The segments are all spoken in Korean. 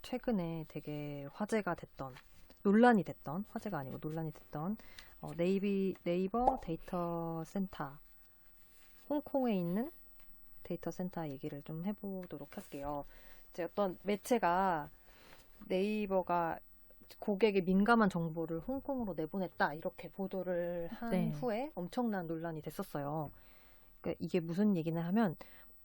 최근에 되게 화제가 됐던, 논란이 됐던, 화제가 아니고 논란이 됐던 네이버 데이터 센터, 홍콩에 있는 데이터 센터 얘기를 좀 해보도록 할게요. 이제 어떤 매체가 네이버가 고객의 민감한 정보를 홍콩으로 내보냈다 이렇게 보도를 한 네. 후에 엄청난 논란이 됐었어요. 그러니까 이게 무슨 얘기냐 하면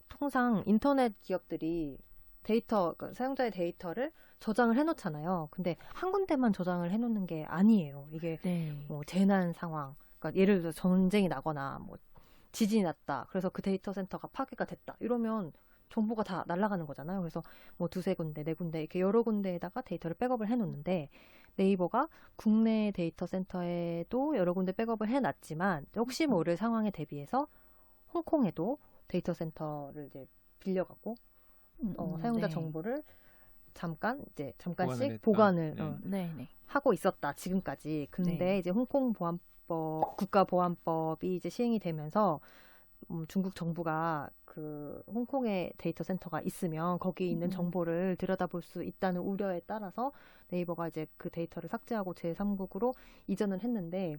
통상 인터넷 기업들이 그러니까 사용자의 데이터를 저장을 해놓잖아요. 근데 한 군데만 저장을 해놓는 게 아니에요. 이게 네. 뭐 재난 상황, 그러니까 예를 들어서 전쟁이 나거나 뭐 지진이 났다. 그래서 그 데이터 센터가 파괴가 됐다. 이러면 정보가 다 날아가는 거잖아요. 그래서 뭐 두세 군데, 네 군데 이렇게 여러 군데에다가 데이터를 백업을 해놓는데 네이버가 국내 데이터 센터에도 여러 군데 백업을 해놨지만 혹시 모를 상황에 대비해서 홍콩에도 데이터 센터를 이제 빌려가고 사용자 네. 정보를 잠깐씩 보관을 보관을 했다. 네, 네. 하고 있었다 지금까지. 근데 네. 이제 홍콩 국가보안법이 이제 시행이 되면서 중국 정부가 그 홍콩에 데이터 센터가 있으면 거기에 있는 정보를 들여다볼 수 있다는 우려에 따라서 네이버가 이제 그 데이터를 삭제하고 제3국으로 이전을 했는데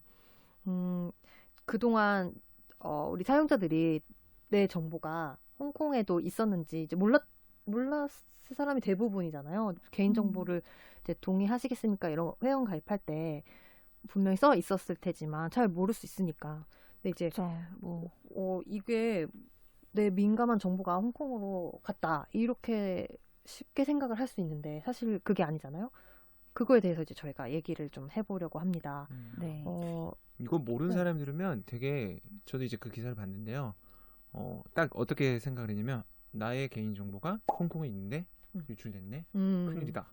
그동안 우리 사용자들이 내 정보가 홍콩에도 있었는지 이제 몰랐을 사람이 대부분이잖아요. 개인정보를 이제 동의하시겠습니까? 이런 회원 가입할 때 분명히 써 있었을 테지만 잘 모를 수 있으니까. 근데 이제 이게 내 민감한 정보가 홍콩으로 갔다 이렇게 쉽게 생각을 할 수 있는데 사실 그게 아니잖아요. 그거에 대해서 이제 저희가 얘기를 좀 해보려고 합니다. 네. 이거 모르는 사람이 들으면 되게, 저도 이제 그 기사를 봤는데요. 딱 어떻게 생각을 했냐면, 나의 개인정보가 홍콩에 있는데 유출됐네? 큰일이다.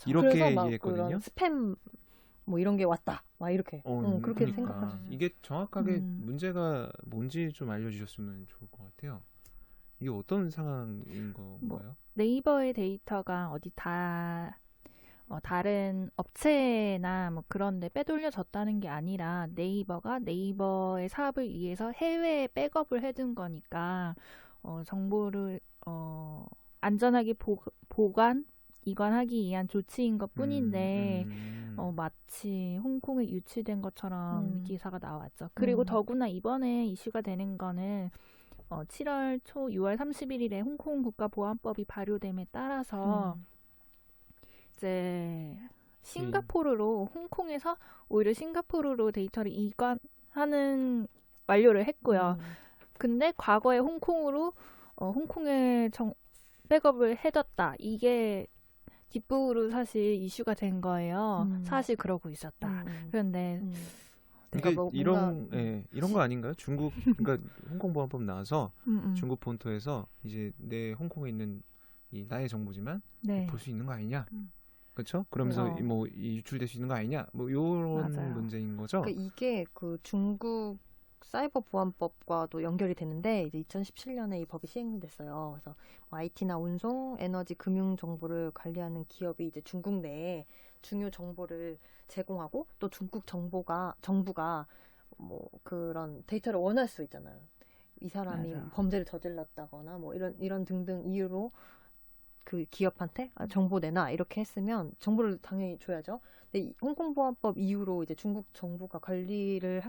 이렇게 그래서 막 이해했거든요. 그런 스팸 뭐 이런 게 왔다. 막 이렇게. 그렇게 그러니까 생각할 수 있어요. 이게 정확하게 문제가 뭔지 좀 알려주셨으면 좋을 것 같아요. 이게 어떤 상황인 건가요? 네이버의 데이터가 다른 업체나 뭐 그런 데 빼돌려졌다는 게 아니라 네이버가 네이버의 사업을 위해서 해외에 백업을 해둔 거니까 정보를 안전하게 이관하기 위한 조치인 것 뿐인데 마치 홍콩에 유치된 것처럼 기사가 나왔죠. 그리고 더구나 이번에 이슈가 되는 거는 7월 초 6월 31일에 홍콩 국가보안법이 발효됨에 따라서 이제 홍콩에서 오히려 싱가포르로 데이터를 이관하는 완료를 했고요. 근데 과거에 홍콩에 백업을 해뒀다. 이게 뒷부분으로 사실 이슈가 된 거예요. 사실 그러고 있었다. 그런데 이게 이런 거 아닌가요? 그러니까 홍콩보안법 나와서 중국 본토에서 이제 내 홍콩에 있는 나의 정보지만 볼 수 있는 거 아니냐? 그렇죠? 그러면서 뭐 유출될 수 있는 거 아니냐? 뭐 이런 문제인 거죠. 그러니까 이게 그 중국 사이버 보안법과도 연결이 되는데 이제 2017년에 이 법이 시행됐어요. 그래서 뭐 IT나 운송, 에너지, 금융 정보를 관리하는 기업이 이제 중국 내에 중요 정보를 제공하고 또 중국 정부가 뭐 그런 데이터를 원할 수 있잖아요. 이 사람이 범죄를 저질렀다거나 뭐 이런 등등 이유로 그 기업한테 정보 내놔 이렇게 했으면 정보를 당연히 줘야죠. 근데 이 홍콩보안법 이후로 이제 중국 정부가 관리를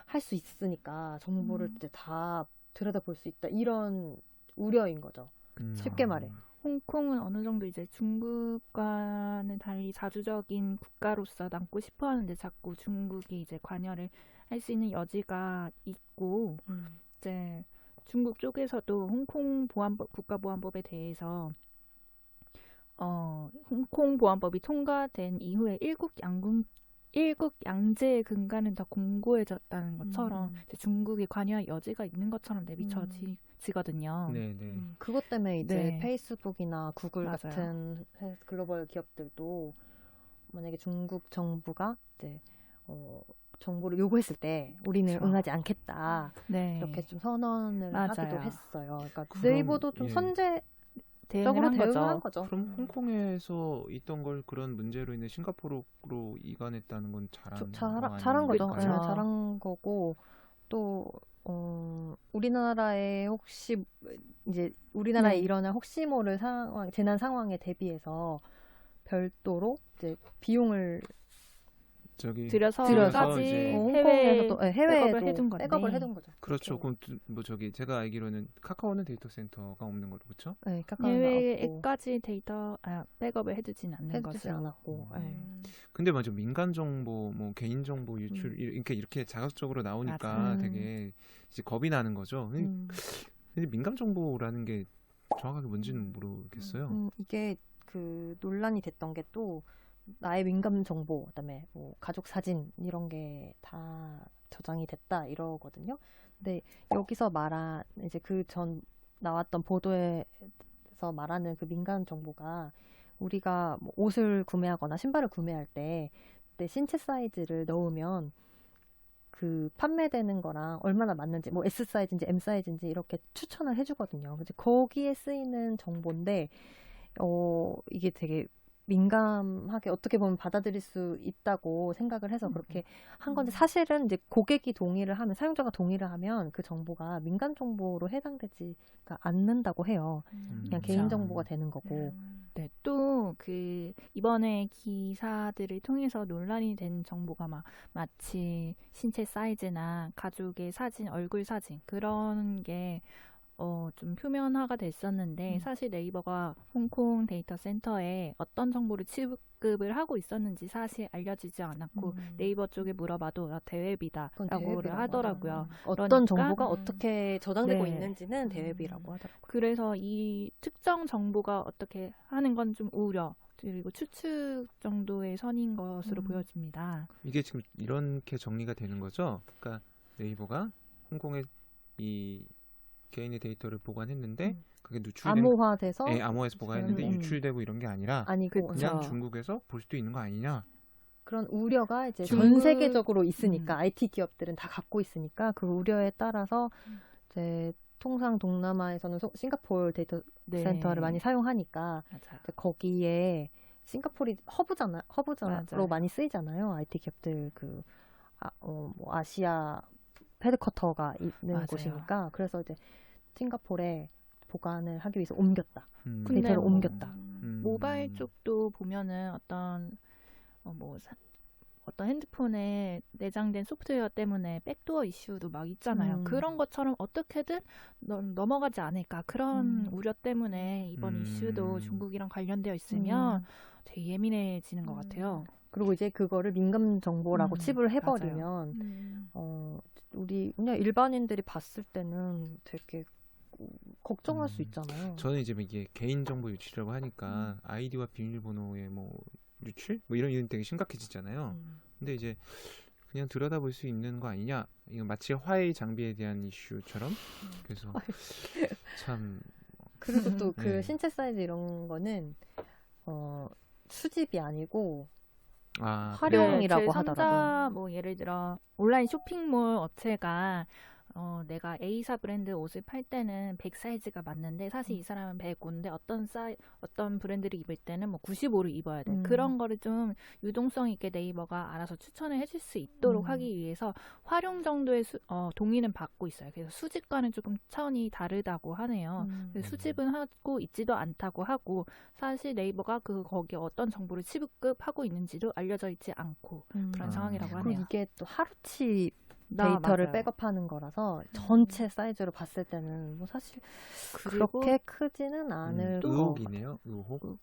할 수 있으니까 정보를 이제 다 들여다볼 수 있다 이런 우려인 거죠. 쉽게 말해. 홍콩은 어느 정도 이제 중국과는 달리 자주적인 국가로서 남고 싶어 하는데 자꾸 중국이 이제 관여를 할 수 있는 여지가 있고, 이제 중국 쪽에서도 홍콩 국가보안법에 대해서 홍콩 보안법이 통과된 이후에 일국 양제의 근간은 다 공고해졌다는 것처럼 이제 중국이 관여할 여지가 있는 것처럼 내비쳐지거든요. 그것 때문에 이제 페이스북이나 구글 같은 글로벌 기업들도 만약에 중국 정부가 이제 정보를 요구했을 때 우리는 응하지 않겠다 이렇게 좀 선언을 하기도 했어요. 그러니까 네이버도 좀 선제적으로 대응을 한 거죠. 그럼 홍콩에서 있던 걸 그런 문제로 인해 싱가포르로 이관했다는 건 잘한 거죠. 잘한 거고 또 우리나라에 혹시 이제 우리나라에 네. 일어날 혹시 모를 재난 상황에 대비해서 별도로 이제 비용을 들여서까지 이제 홍콩에서 또 해외에도 백업을 해둔 건데. 백업을 해둔 거죠. 그렇죠. 그럼 뭐 제가 알기로는 카카오는 데이터 센터가 없는 걸로 그렇죠? 네, 카카오는 없고 해외에까지 백업을 해두진 않는 해주지 거죠. 않았고. 네. 근데 맞아, 민간 정보, 뭐 개인 정보 유출 이렇게 자극적으로 나오니까 맞아. 되게 이제 겁이 나는 거죠. 근데 민간 정보라는 게 정확하게 뭔지는 모르겠어요. 이게 그 논란이 됐던 게 또 나의 민감 정보, 그다음에 뭐 가족 사진 이런 게 다 저장이 됐다 이러거든요. 근데 여기서 말한 이제 그 전 나왔던 보도에서 말하는 그 민간 정보가 우리가 뭐 옷을 구매하거나 신발을 구매할 때 내 신체 사이즈를 넣으면 그 판매되는 거랑 얼마나 맞는지 뭐 S 사이즈인지 M 사이즈인지 이렇게 추천을 해주거든요. 그래서 거기에 쓰이는 정보인데 이게 되게 민감하게 어떻게 보면 받아들일 수 있다고 생각을 해서 그렇게 한 건데 사실은 이제 고객이 동의를 하면 사용자가 동의를 하면 그 정보가 민간 정보로 해당되지가 않는다고 해요. 그냥 개인 정보가 되는 거고. 네, 또 그 이번에 기사들을 통해서 논란이 된 정보가 마치 신체 사이즈나 가족의 사진, 얼굴 사진 그런 게 좀 표면화가 됐었는데 사실 네이버가 홍콩 데이터 센터에 어떤 정보를 취급을 하고 있었는지 사실 알려지지 않았고 네이버 쪽에 물어봐도 대외비다라고 하더라고요. 어떤 그러니까, 정보가 어떻게 저장되고 네. 있는지는 대외비라고 하더라고요. 그래서 이 특정 정보가 어떻게 하는 건 좀 우려 그리고 추측 정도의 선인 것으로 보여집니다. 이게 지금 이렇게 정리가 되는 거죠. 그러니까 네이버가 홍콩의 이 개인의 데이터를 보관했는데 그게 암호화돼서 암호화해서 보관했는데 유출되고 이런 게 아니라 아니고 그냥 중국에서 볼 수도 있는 거 아니냐. 그런 우려가 이제 전 세계적으로 있으니까 IT 기업들은 다 갖고 있으니까 그 우려에 따라서 이제 통상 동남아에서는 싱가포르 데이터 센터를 많이 사용하니까 거기에 싱가포르이 허브로 많이 쓰이잖아요. IT 기업들 뭐 아시아 헤드쿼터가 있는 곳이니까 그래서 이제 싱가포르에 보관을 하기 위해서 옮겼다. 데이터를 옮겼다. 모바일 쪽도 보면은 어떤 핸드폰에 내장된 소프트웨어 때문에 백도어 이슈도 막 있잖아요. 그런 것처럼 어떻게든 넘어가지 않을까. 그런 우려 때문에 이번 이슈도 중국이랑 관련되어 있으면 되게 예민해지는 것 같아요. 그리고 이제 그거를 민감 정보라고 칩을 해버리면 우리 그냥 일반인들이 봤을 때는 되게 걱정할 수 있잖아요. 저는 이제 이게 개인정보 유출이라고 하니까 아이디와 비밀번호의 뭐 유출? 뭐 이런 되게 심각해지잖아요. 근데 이제 그냥 들여다볼 수 있는 거 아니냐? 이거 마치 화웨이 장비에 대한 이슈처럼. 그래서 참. 그리고 또 그 신체 사이즈 이런 거는 수집이 아니고 활용이라고 하더라고요. 뭐 예를 들어 온라인 쇼핑몰 업체가 내가 A사 브랜드 옷을 팔 때는 100 사이즈가 맞는데 사실 이 사람은 105인데 어떤 브랜드를 입을 때는 뭐 95를 입어야 돼. 그런 거를 좀 유동성 있게 네이버가 알아서 추천을 해줄 수 있도록 하기 위해서 활용 정도의 동의는 받고 있어요. 그래서 수집과는 조금 차원이 다르다고 하네요. 수집은 하고 있지도 않다고 하고 사실 네이버가 거기에 어떤 정보를 취급하고 있는지도 알려져 있지 않고 그런 상황이라고 하네요. 그리고 이게 또 하루치 데이터를 백업하는 거라서 전체 사이즈로 봤을 때는 뭐 사실 그렇게 크지는 않을 의혹이네요. 의혹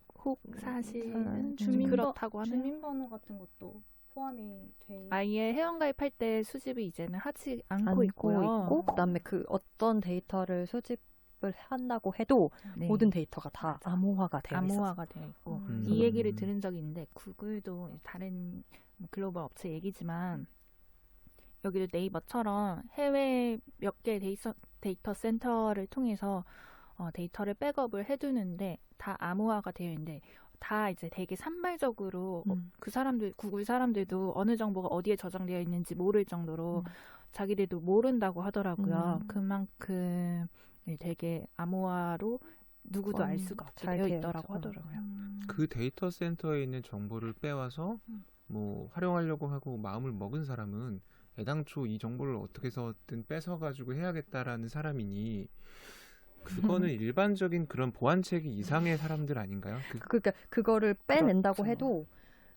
사실은 그렇다고 하네요. 주민번호 같은 것도 포함이 돼. 아예 회원가입할 때 수집을 이제는 하지 않고 있고 그다음에 그 어떤 데이터를 수집을 한다고 해도 모든 데이터가 다 암호화가 되어 있고 이 얘기를 들은 적이 있는데 구글도 다른 글로벌 업체 얘기지만 여기도 네이버처럼 해외 몇 개 데이터 센터를 통해서 데이터를 백업을 해두는데 다 암호화가 되어 있는데 다 이제 되게 산발적으로 구글 사람들도 어느 정보가 어디에 저장되어 있는지 모를 정도로 자기들도 모른다고 하더라고요. 그만큼 되게 암호화로 누구도 알 수가 없게 되어 있더라고 하더라고요. 그 데이터 센터에 있는 정보를 빼와서 뭐 활용하려고 하고 마음을 먹은 사람은 애당초 이 정보를 어떻게 해서든 뺏어가지고 해야겠다라는 사람이니 그거는 일반적인 그런 보안체계 이상의 사람들 아닌가요? 그러니까 그거를 빼낸다고 그렇죠. 해도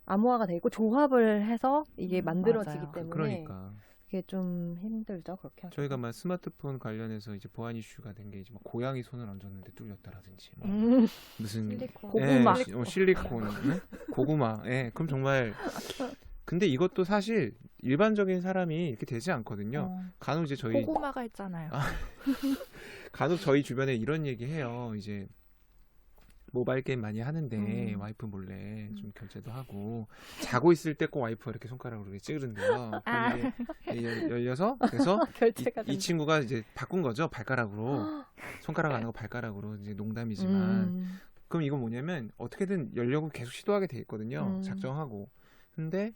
암호화가 돼 있고 조합을 해서 이게 만들어지기 맞아요. 때문에 그러니까 그게 좀 힘들죠. 그렇게 하기가. 저희가 막 스마트폰 관련해서 이제 보안 이슈가 된 게 이제 막 고양이 손을 얹었는데 뚫렸다라든지 뭐 무슨 실리콘. 고구마. 실리콘, 네? 고구마. 예, 그럼 정말 근데 이것도 사실 일반적인 사람이 이렇게 되지 않거든요. 간혹 이제 저희 고구마가 있잖아요. 간혹 저희 주변에 이런 얘기 해요. 이제 모바일 게임 많이 하는데 와이프 몰래 좀 결제도 하고 자고 있을 때 꼭 와이프가 이렇게 손가락으로 이렇게 찌르는데요. 그럼 이게 열려서 그래서 결제가 이 된다. 친구가 이제 바꾼 거죠. 발가락으로 손가락 안 하고 발가락으로 이제 농담이지만 그럼 이건 뭐냐면 어떻게든 열려고 계속 시도하게 돼 있거든요. 작정하고 근데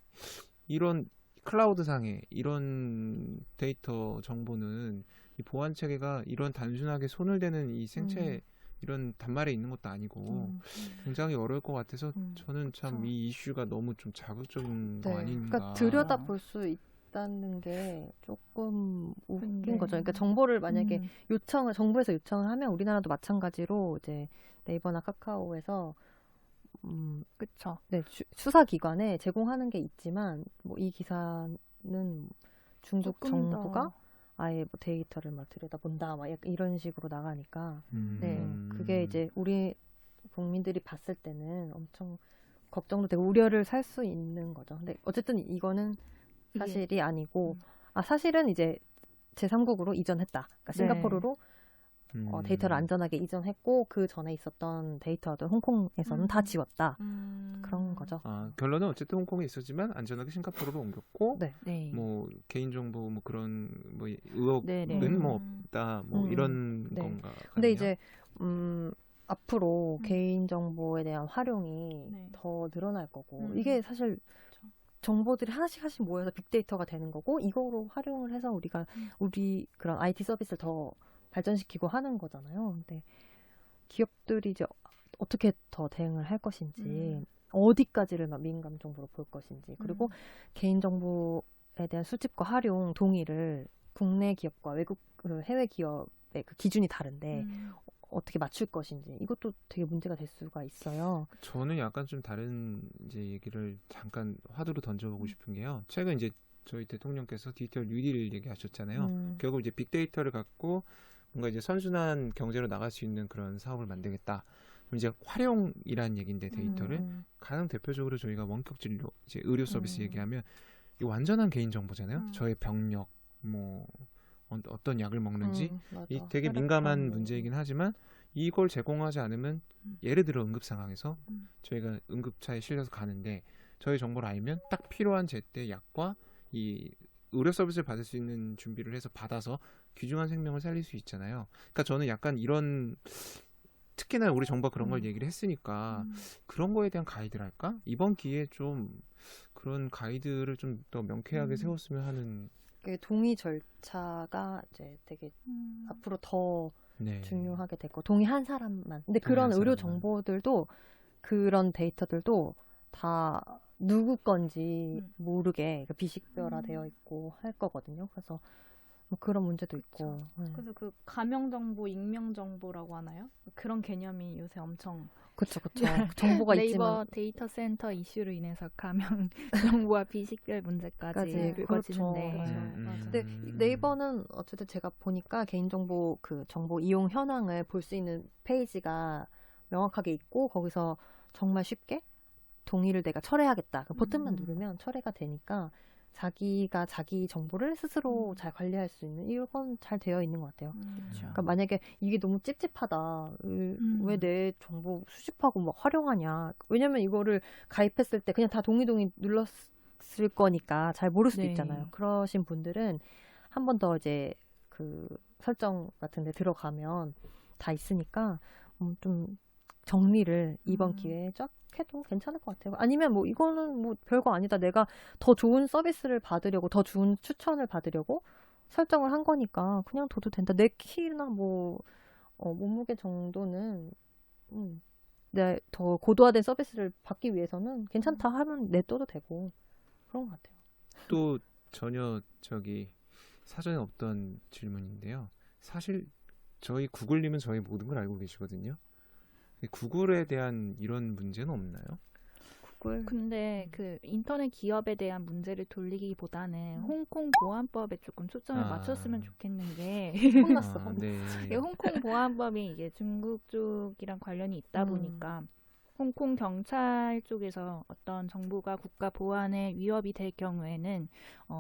이런 클라우드상에 이런 데이터 정보는 이 보안 체계가 이런 단순하게 손을 대는 이 생체 이런 단말에 있는 것도 아니고 굉장히 어려울 것 같아서 저는 참 이 이슈가 너무 좀 자극적인 거 아닌가. 그러니까 들여다볼 수 있다는 게 조금 웃긴 거죠. 그러니까 정보를 만약에 정부에서 요청을 하면 우리나라도 마찬가지로 이제 네이버나 카카오에서 그쵸. 네, 수사기관에 제공하는 게 있지만 뭐 이 기사는 중국 조금 정부가 더 아예 뭐 데이터를 막 들여다본다 막 약간 이런 식으로 나가니까 네, 그게 이제 우리 국민들이 봤을 때는 엄청 걱정도 되고 우려를 살 수 있는 거죠. 근데 어쨌든 이거는 사실이 아니고 사실은 이제 제3국으로 이전했다. 그러니까 싱가포르로 데이터를 안전하게 이전했고 그 전에 있었던 데이터들 홍콩에서는 다 지웠다. 그런 거죠. 결론은 어쨌든 홍콩에 있었지만 안전하게 싱가포르로 옮겼고 네. 뭐 개인정보 뭐 그런 뭐 의혹은 뭐 없다. 뭐 이런 건가. 근데 이제 앞으로 개인정보에 대한 활용이 더 늘어날 거고 이게 사실 정보들이 하나씩 모여서 빅데이터가 되는 거고 이거로 활용을 해서 우리 그런 IT 서비스를 더 발전시키고 하는 거잖아요. 근데 기업들이 이제 어떻게 더 대응을 할 것인지 어디까지를 막 민감 정보로 볼 것인지 그리고 개인정보에 대한 수집과 활용 동의를 국내 기업과 외국 해외 기업의 그 기준이 다른데 어떻게 맞출 것인지 이것도 되게 문제가 될 수가 있어요. 저는 약간 좀 다른 이제 얘기를 잠깐 화두로 던져보고 싶은 게요. 최근 이제 저희 대통령께서 디지털 뉴딜 얘기하셨잖아요. 결국 이제 빅데이터를 갖고 뭔가 이제 선순환 경제로 나갈 수 있는 그런 사업을 만들겠다. 그럼 이제 활용이라는 얘기인데 데이터를 가장 대표적으로 저희가 원격 진료, 이제 의료 서비스 얘기하면 이 완전한 개인 정보잖아요. 저의 병력, 뭐 어떤 약을 먹는지 이 되게 민감한 문제이긴 하지만 이걸 제공하지 않으면 예를 들어 응급 상황에서 저희가 응급차에 실려서 가는데 저희 정보를 알면 딱 필요한 제때 약과 이 의료 서비스를 받을 수 있는 준비를 해서 받아서 귀중한 생명을 살릴 수 있잖아요. 그러니까 저는 약간 이런 특히나 우리 정부가 그런 걸 얘기를 했으니까 그런 거에 대한 가이드랄까? 이번 기회에 좀 그런 가이드를 좀 더 명쾌하게 세웠으면 하는 동의 절차가 이제 되게 앞으로 더 중요하게 됐고 동의한 사람만. 근데 그런 의료 정보들도 그런 데이터들도 다 누구 건지 모르게 비식별화되어 있고 할 거거든요. 그래서 뭐 그런 문제도 있고. 그래서 그 가명 정보, 익명 정보라고 하나요? 그런 개념이 요새 엄청 그렇죠. 정보가 네이버 있지만 데이터 센터 이슈로 인해서 가명 정보와 비식별 문제까지 불거지는데. 근데 네이버는 어쨌든 제가 보니까 개인정보 그 정보 이용 현황을 볼 수 있는 페이지가 명확하게 있고 거기서 정말 쉽게 동의를 내가 철회하겠다. 버튼만 누르면 철회가 되니까 자기가 자기 정보를 스스로 잘 관리할 수 있는 이건 잘 되어 있는 것 같아요. 그러니까 만약에 이게 너무 찝찝하다. 왜 내 정보 수집하고 막 활용하냐. 왜냐면 이거를 가입했을 때 그냥 다 동의 눌렀을 거니까 잘 모를 수도 있잖아요. 그러신 분들은 한 번 더 이제 그 설정 같은 데 들어가면 다 있으니까 좀 정리를 이번 기회에 쫙 해도 괜찮을 것 같아요. 아니면 뭐 이거는 뭐 별거 아니다. 내가 더 좋은 서비스를 받으려고 더 좋은 추천을 받으려고 설정을 한 거니까 그냥 둬도 된다. 내 키나 뭐 몸무게 정도는 내 더 고도화된 서비스를 받기 위해서는 괜찮다 하면 내둬도 되고 그런 것 같아요. 또 전혀 사전에 없던 질문인데요. 사실 저희 구글님은 저희 모든 걸 알고 계시거든요. 구글에 대한 이런 문제는 없나요? 근데 그 인터넷 기업에 대한 문제를 돌리기보다는 홍콩 보안법에 조금 초점을 맞췄으면 좋겠는 게 혼났어. 네. 홍콩 보안법이 이게 중국 쪽이랑 관련이 있다 보니까 홍콩 경찰 쪽에서 어떤 정보가 국가 보안에 위협이 될 경우에는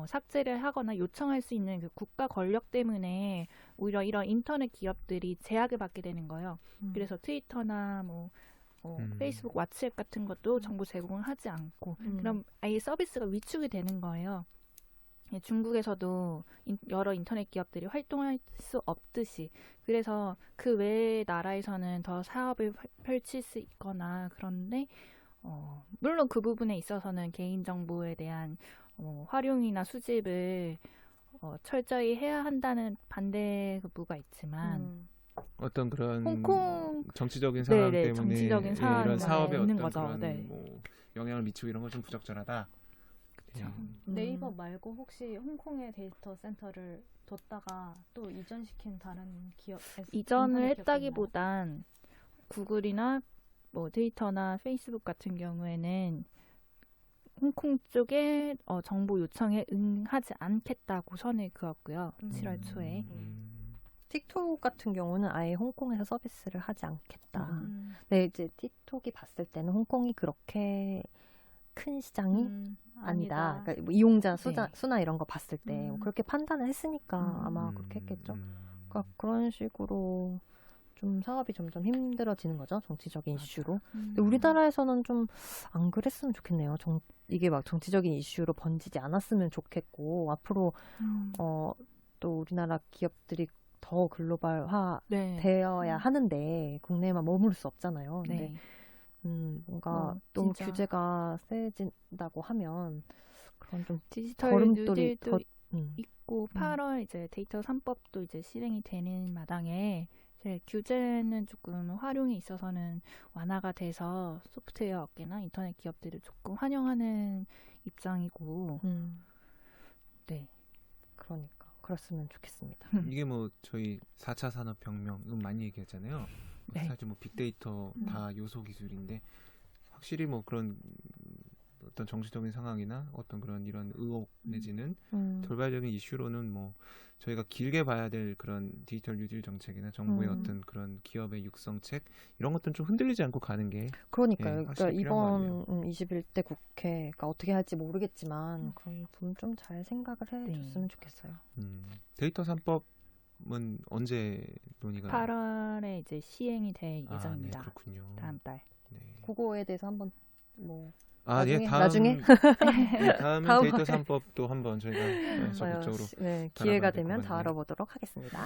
삭제를 하거나 요청할 수 있는 그 국가 권력 때문에 오히려 이런 인터넷 기업들이 제약을 받게 되는 거예요. 그래서 트위터나 페이스북, 왓츠앱 같은 것도 정보 제공을 하지 않고 그럼 아예 서비스가 위축이 되는 거예요. 중국에서도 여러 인터넷 기업들이 활동할 수 없듯이 그래서 그 외의 나라에서는 더 사업을 펼칠 수 있거나 그런데 물론 그 부분에 있어서는 개인정보에 대한 활용이나 수집을 철저히 해야 한다는 반대 의무가 있지만 어떤 그런 홍콩 정치적인 상황 때문에 정치적인 상황이 이런 사업에 있는 어떤 거죠. 그런 네. 뭐 영향을 미치고 이런 건 좀 부적절하다. 네이버 말고 혹시 홍콩에 데이터 센터를 뒀다가 또 이전시킨 다른 기업 이전을 인터넷 기업도 했다기보단 구글이나 뭐 트위터나 페이스북 같은 경우에는 홍콩 쪽에 정보 요청에 응하지 않겠다고 선을 그었고요. 7월 초에. 틱톡 같은 경우는 아예 홍콩에서 서비스를 하지 않겠다. 네, 이제 틱톡이 봤을 때는 홍콩이 그렇게 큰 시장이 아니다. 그러니까 뭐 이용자 수나 이런 거 봤을 때 그렇게 판단을 했으니까 아마 그렇게 했겠죠. 그러니까 그런 식으로 좀 사업이 점점 힘들어지는 거죠. 정치적인 이슈로. 근데 우리나라에서는 좀 안 그랬으면 좋겠네요. 이게 막 정치적인 이슈로 번지지 않았으면 좋겠고 앞으로 또 우리나라 기업들이 더 글로벌화 되어야 하는데 국내에만 머무를 수 없잖아요. 근데 뭔가 또 진짜. 규제가 세진다고 하면 그런 좀 디지털 걸음돌이 뉴딜도 있고 8월 이제 데이터 3법도 이제 실행이 되는 마당에 이제 규제는 조금 활용이 있어서는 완화가 돼서 소프트웨어 업계나 인터넷 기업들을 조금 환영하는 입장이고 네. 그러니까 그랬으면 좋겠습니다. 이게 뭐 저희 4차 산업혁명 많이 얘기했잖아요. 네. 사실 뭐 빅데이터 다 요소 기술인데 확실히 뭐 그런 어떤 정치적인 상황이나 어떤 그런 이런 의혹 내지는 돌발적인 이슈로는 뭐 저희가 길게 봐야 될 그런 디지털 뉴딜 정책이나 정부의 어떤 그런 기업의 육성책 이런 것들은 좀 흔들리지 않고 가는 게 그러니까요. 예, 그러니까 이번 21대 국회가 어떻게 할지 모르겠지만 그런 부분 좀 잘 생각을 해줬으면 좋겠어요. 데이터 3법은 언제 논의가 8월에 이제 시행이 될 예정입니다. 네, 그렇군요. 다음 달. 네. 그거에 대해서 한번 뭐 나중에 다음 다음 데이터 3법도 한번 저희가 적극적으로 기회가 다뤄봐야 될 되면 것 같네요. 다뤄보도록 하겠습니다.